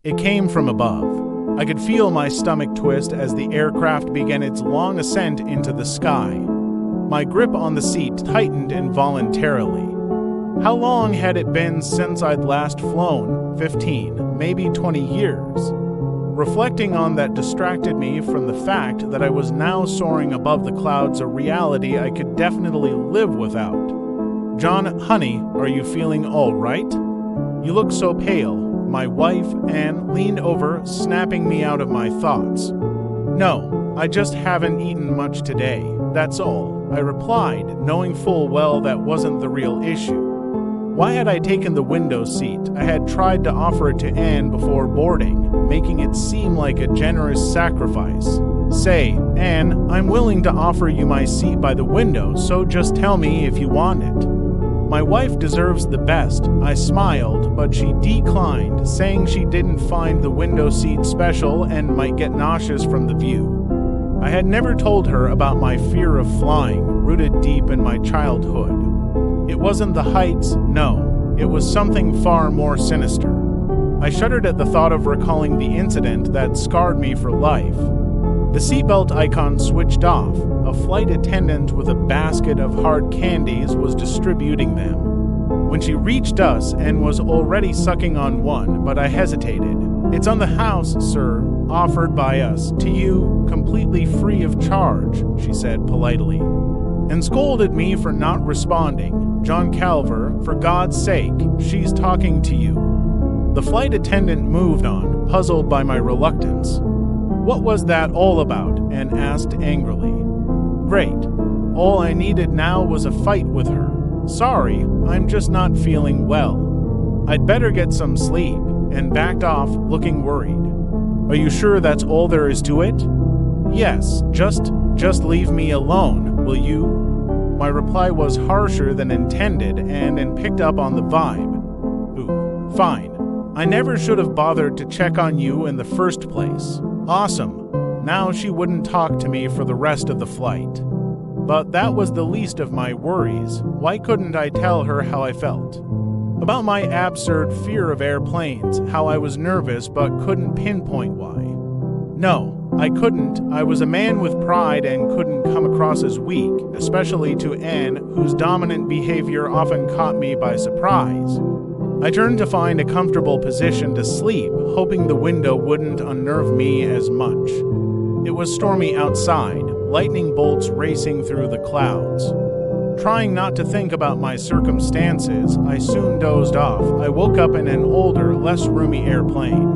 It came from above. I could feel my stomach twist as the aircraft began its long ascent into the sky. My grip on the seat tightened involuntarily. How long had it been since I'd last flown? 15, maybe 20 years. Reflecting on that distracted me from the fact that I was now soaring above the clouds, a reality I could definitely live without. "John, honey, are you feeling all right? You look so pale." My wife, Anne, leaned over, snapping me out of my thoughts. "No, I just haven't eaten much today, that's all," I replied, knowing full well that wasn't the real issue. Why had I taken the window seat? I had tried to offer it to Anne before boarding, making it seem like a generous sacrifice. "Say, Anne, I'm willing to offer you my seat by the window, so just tell me if you want it." "My wife deserves the best," I smiled, but she declined, saying she didn't find the window seat special and might get nauseous from the view. I had never told her about my fear of flying, rooted deep in my childhood. It wasn't the heights, no, it was something far more sinister. I shuddered at the thought of recalling the incident that scarred me for life. The seatbelt icon switched off. A flight attendant with a basket of hard candies was distributing them. When she reached us and was already sucking on one, but I hesitated. "It's on the house, sir, offered by us, to you, completely free of charge," she said politely, and scolded me for not responding. "John Calver, for God's sake, she's talking to you." The flight attendant moved on, puzzled by my reluctance. "What was that all about?" Anne asked angrily. "Great. All I needed now was a fight with her. Sorry, I'm just not feeling well. I'd better get some sleep," and backed off, looking worried. "Are you sure that's all there is to it?" "Yes, just leave me alone, will you?" My reply was harsher than intended and picked up on the vibe. "Ooh, fine. I never should have bothered to check on you in the first place." Awesome. Now she wouldn't talk to me for the rest of the flight. But that was the least of my worries. Why couldn't I tell her how I felt? About my absurd fear of airplanes, how I was nervous but couldn't pinpoint why. No, I couldn't. I was a man with pride and couldn't come across as weak, especially to Anne, whose dominant behavior often caught me by surprise. I turned to find a comfortable position to sleep, hoping the window wouldn't unnerve me as much. It was stormy outside, lightning bolts racing through the clouds. Trying not to think about my circumstances, I soon dozed off. I woke up in an older, less roomy airplane.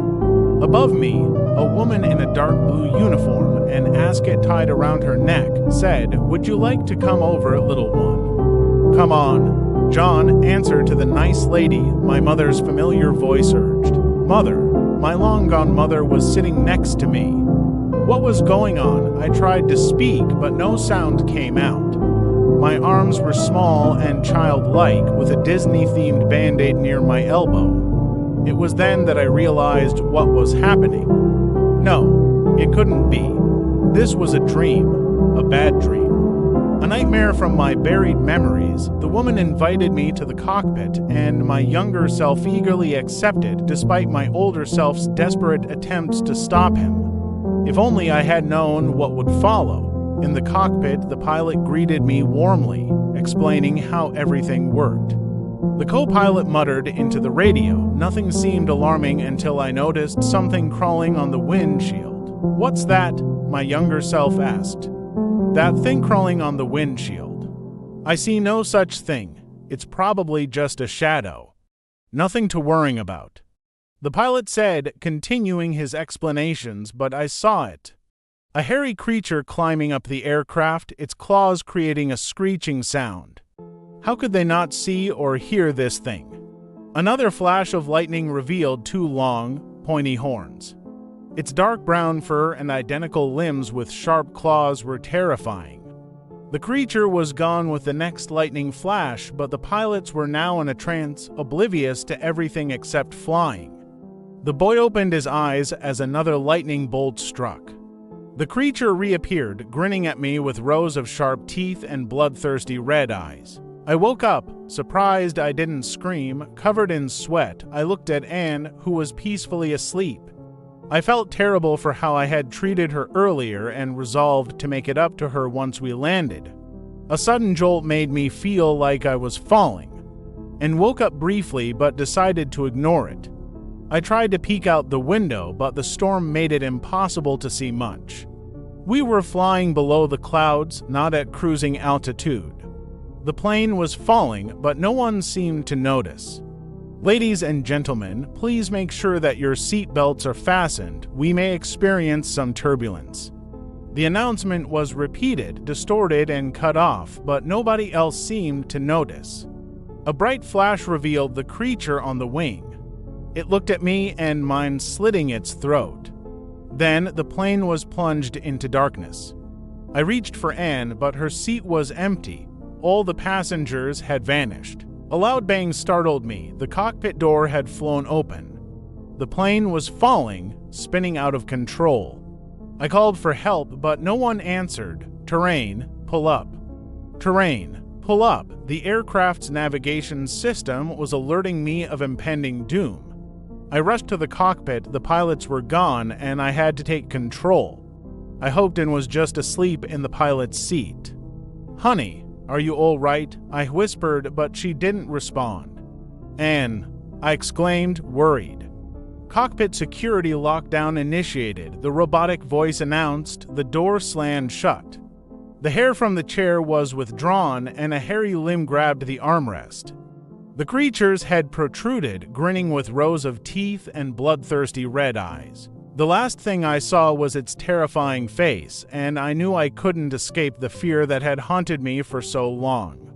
Above me, a woman in a dark blue uniform, an ascot tied around her neck, said, "Would you like to come over, little one?" "Come on." John answered to the nice lady, my mother's familiar voice urged. Mother, my long-gone mother, was sitting next to me. What was going on? I tried to speak, but no sound came out. My arms were small and childlike, with a Disney-themed Band-Aid near my elbow. It was then that I realized what was happening. No, it couldn't be. This was a dream, a bad dream. A nightmare from my buried memories. The woman invited me to the cockpit, and my younger self eagerly accepted, despite my older self's desperate attempts to stop him. If only I had known what would follow. In the cockpit, the pilot greeted me warmly, explaining how everything worked. The co-pilot muttered into the radio. Nothing seemed alarming until I noticed something crawling on the windshield. "What's that?" my younger self asked. "That thing crawling on the windshield. I see no such thing. It's probably just a shadow. Nothing to worry about," the pilot said, continuing his explanations, but I saw it. A hairy creature climbing up the aircraft, its claws creating a screeching sound. How could they not see or hear this thing? Another flash of lightning revealed two long, pointy horns. Its dark brown fur and identical limbs with sharp claws were terrifying. The creature was gone with the next lightning flash, but the pilots were now in a trance, oblivious to everything except flying. The boy opened his eyes as another lightning bolt struck. The creature reappeared, grinning at me with rows of sharp teeth and bloodthirsty red eyes. I woke up, surprised I didn't scream. Covered in sweat, I looked at Anne, who was peacefully asleep. I felt terrible for how I had treated her earlier and resolved to make it up to her once we landed. A sudden jolt made me feel like I was falling, and woke up briefly but decided to ignore it. I tried to peek out the window, but the storm made it impossible to see much. We were flying below the clouds, not at cruising altitude. The plane was falling, but no one seemed to notice. Ladies and gentlemen, please make sure that your seat belts are fastened. We may experience some turbulence. The announcement was repeated, distorted, and cut off, but nobody else seemed to notice. A bright flash revealed the creature on the wing. It looked at me and mine slitting its throat. Then the plane was plunged into darkness. I reached for Anne, but her seat was empty. All the passengers had vanished. A loud bang startled me. The cockpit door had flown open. The plane was falling, spinning out of control. I called for help, but no one answered. Terrain, pull up. Terrain, pull up. The aircraft's navigation system was alerting me of impending doom. I rushed to the cockpit. The pilots were gone, and I had to take control. I hoped Anne was just asleep in the pilot's seat. Honey, are you all right? I whispered, but she didn't respond. Anne, I exclaimed, worried. Cockpit security lockdown initiated. The robotic voice announced. The door slammed shut. The hair from the chair was withdrawn, and a hairy limb grabbed the armrest. The creature's head protruded, grinning with rows of teeth and bloodthirsty red eyes. The last thing I saw was its terrifying face, and I knew I couldn't escape the fear that had haunted me for so long.